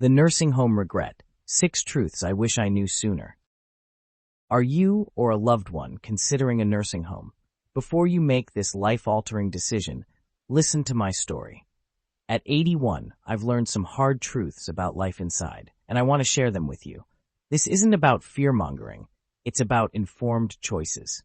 The Nursing Home Regret: 6 Truths I Wish I Knew Sooner. Are you or a loved one considering a nursing home? Before you make this life-altering decision, listen to my story. At 81, I've learned some hard truths about life inside, and I want to share them with you. This isn't about fear-mongering. It's about informed choices.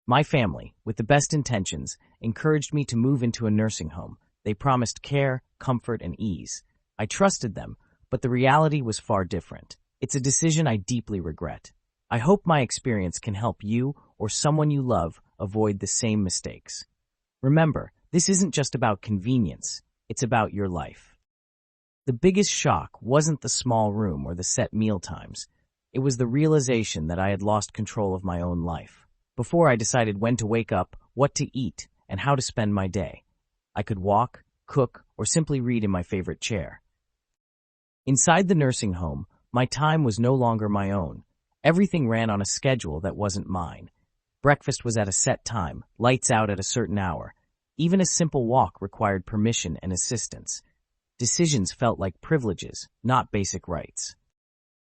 My family, with the best intentions, encouraged me to move into a nursing home. They promised care, comfort, and ease. I trusted them, but the reality was far different. It's a decision I deeply regret. I hope my experience can help you or someone you love avoid the same mistakes. Remember, this isn't just about convenience. It's about your life. The biggest shock wasn't the small room or the set meal times. It was the realization that I had lost control of my own life. Before I decided when to wake up, what to eat, and how to spend my day, I could walk, cook, or simply read in my favorite chair. Inside the nursing home, my time was no longer my own. Everything ran on a schedule that wasn't mine. Breakfast was at a set time, lights out at a certain hour. Even a simple walk required permission and assistance. Decisions felt like privileges, not basic rights.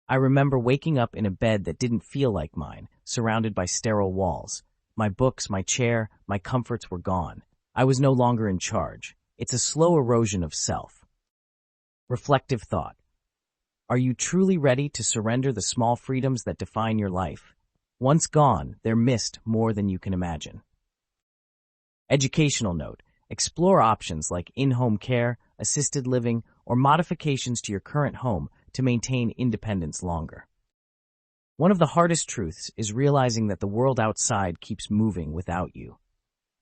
I remember waking up in a bed that didn't feel like mine, surrounded by sterile walls. My books, my chair, my comforts were gone. I was no longer in charge. It's a slow erosion of self. Reflective thought. Are you truly ready to surrender the small freedoms that define your life? Once gone, they're missed more than you can imagine. Educational note. Explore options like in-home care, assisted living, or modifications to your current home to maintain independence longer. One of the hardest truths is realizing that the world outside keeps moving without you.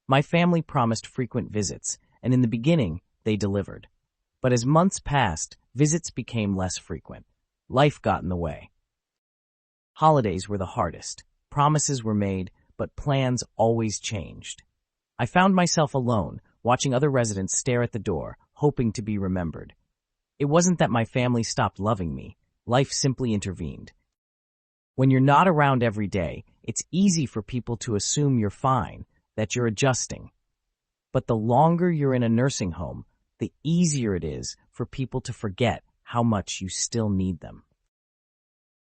My family promised frequent visits, and in the beginning, they delivered. But as months passed, visits became less frequent. Life got in the way. Holidays were the hardest. Promises were made, but plans always changed. I found myself alone, watching other residents stare at the door, hoping to be remembered. It wasn't that my family stopped loving me. Life simply intervened. When you're not around every day, it's easy for people to assume you're fine, that you're adjusting. But the longer you're in a nursing home, the easier it is for people to forget how much you still need them.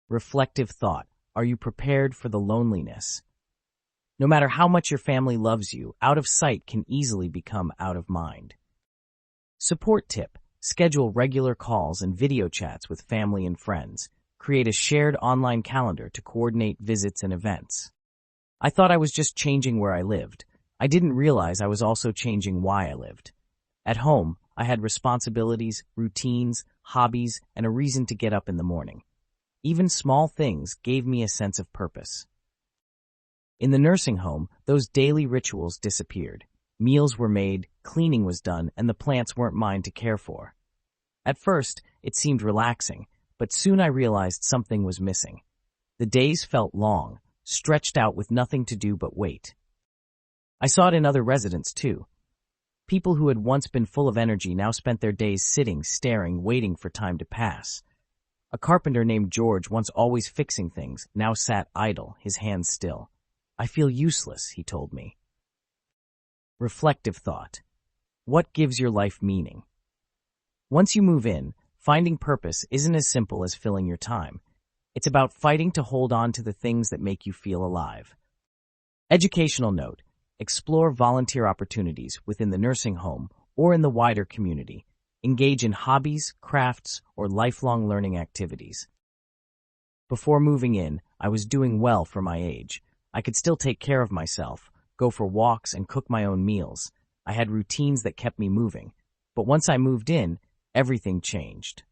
Reflective thought. Are you prepared for the loneliness? No matter how much your family loves you, out of sight can easily become out of mind. Support tip. Schedule regular calls and video chats with family and friends. Create a shared online calendar to coordinate visits and events. I thought I was just changing where I lived. I didn't realize I was also changing why I lived. At home, I had responsibilities, routines, hobbies, and a reason to get up in the morning. Even small things gave me a sense of purpose. In the nursing home, those daily rituals disappeared. Meals were made, cleaning was done, and the plants weren't mine to care for. At first, it seemed relaxing, but soon I realized something was missing. The days felt long, stretched out with nothing to do but wait. I saw it in other residents, too. People who had once been full of energy now spent their days sitting, staring, waiting for time to pass. A carpenter named George, once always fixing things, now sat idle, his hands still. I feel useless, he told me. Reflective thought. What gives your life meaning? Once you move in, finding purpose isn't as simple as filling your time. It's about fighting to hold on to the things that make you feel alive. Educational note. Explore volunteer opportunities within the nursing home or in the wider community. Engage in hobbies, crafts, or lifelong learning activities. Before moving in, I was doing well for my age. I could still take care of myself, go for walks, and cook my own meals. I had routines that kept me moving. But once I moved in, everything changed.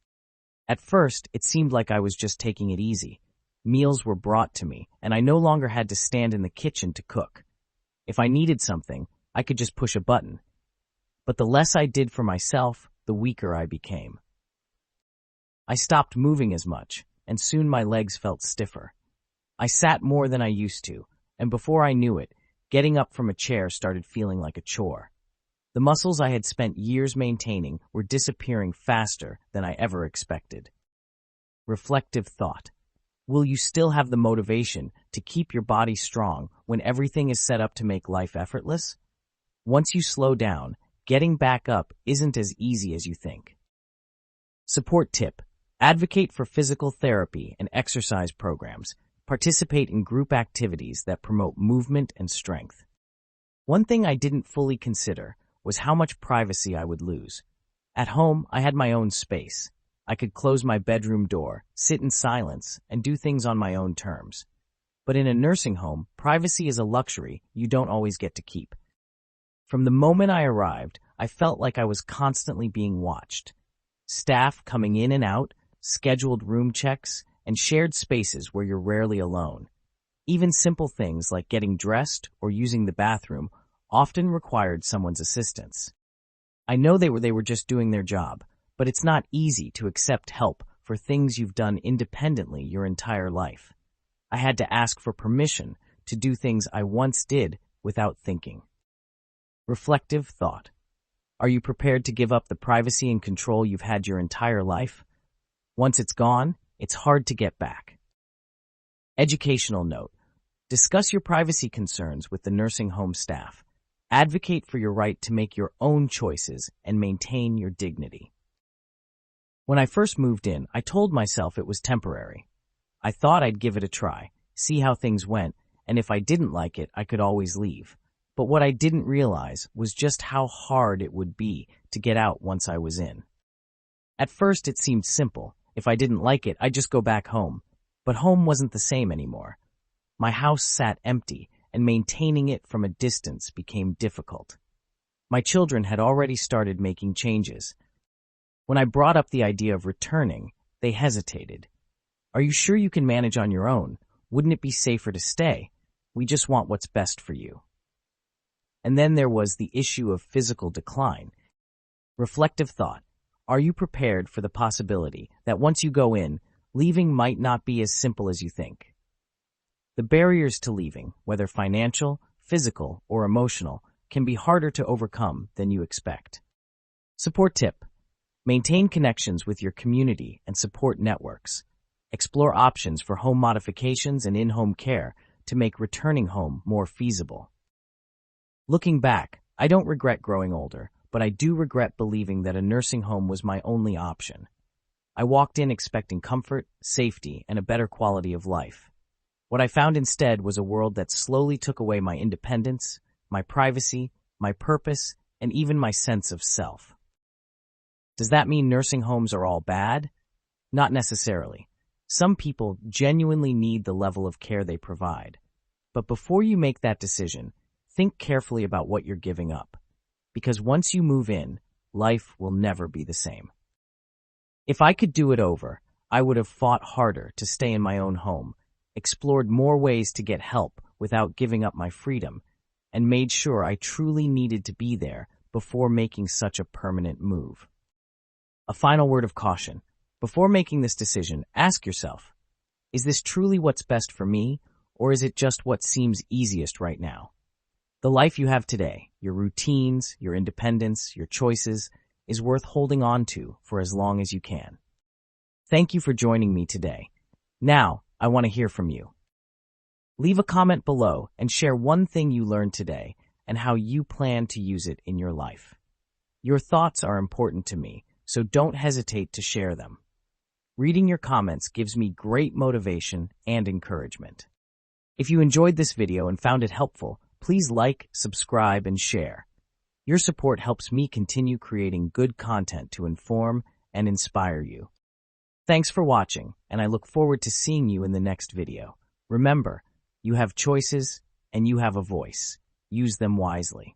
At first, it seemed like I was just taking it easy. Meals were brought to me, and I no longer had to stand in the kitchen to cook. If I needed something, I could just push a button. But the less I did for myself, the weaker I became. I stopped moving as much, and soon my legs felt stiffer. I sat more than I used to, and before I knew it, getting up from a chair started feeling like a chore. The muscles I had spent years maintaining were disappearing faster than I ever expected. Reflective thought. Will you still have the motivation to keep your body strong when everything is set up to make life effortless? Once you slow down, getting back up isn't as easy as you think. Support tip. Advocate for physical therapy and exercise programs. Participate in group activities that promote movement and strength. One thing I didn't fully consider was how much privacy I would lose. At home, I had my own space. I could close my bedroom door, sit in silence, and do things on my own terms. But in a nursing home, privacy is a luxury you don't always get to keep. From the moment I arrived, I felt like I was constantly being watched. Staff coming in and out, scheduled room checks, and shared spaces where you're rarely alone. Even simple things like getting dressed or using the bathroom often required someone's assistance. I know they were just doing their job, but it's not easy to accept help for things you've done independently your entire life. I had to ask for permission to do things I once did without thinking. Reflective thought. Are you prepared to give up the privacy and control you've had your entire life? Once it's gone, it's hard to get back. Educational note. Discuss your privacy concerns with the nursing home staff. Advocate for your right to make your own choices and maintain your dignity. When I first moved in, I told myself it was temporary. I thought I'd give it a try, see how things went, and if I didn't like it, I could always leave. But what I didn't realize was just how hard it would be to get out once I was in. At first, it seemed simple. If I didn't like it, I'd just go back home. But home wasn't the same anymore. My house sat empty, and maintaining it from a distance became difficult. My children had already started making changes. When I brought up the idea of returning, they hesitated. Are you sure you can manage on your own? Wouldn't it be safer to stay? We just want what's best for you. And then there was the issue of physical decline. Reflective thought. Are you prepared for the possibility that once you go in, leaving might not be as simple as you think? The barriers to leaving, whether financial, physical, or emotional, can be harder to overcome than you expect. Support tip. Maintain connections with your community and support networks. Explore options for home modifications and in-home care to make returning home more feasible. Looking back, I don't regret growing older, but I do regret believing that a nursing home was my only option. I walked in expecting comfort, safety, and a better quality of life. What I found instead was a world that slowly took away my independence, my privacy, my purpose, and even my sense of self. Does that mean nursing homes are all bad? Not necessarily. Some people genuinely need the level of care they provide. But before you make that decision, think carefully about what you're giving up. Because once you move in, life will never be the same. If I could do it over, I would have fought harder to stay in my own home, explored more ways to get help without giving up my freedom, and made sure I truly needed to be there before making such a permanent move. A final word of caution. Before making this decision, ask yourself, is this truly what's best for me, or is it just what seems easiest right now? The life you have today, your routines, your independence, your choices, is worth holding on to for as long as you can. Thank you for joining me today. Now, I want to hear from you. Leave a comment below and share one thing you learned today and how you plan to use it in your life. Your thoughts are important to me, so don't hesitate to share them. Reading your comments gives me great motivation and encouragement. If you enjoyed this video and found it helpful, please like, subscribe, and share. Your support helps me continue creating good content to inform and inspire you. Thanks for watching, and I look forward to seeing you in the next video. Remember, you have choices and you have a voice. Use them wisely.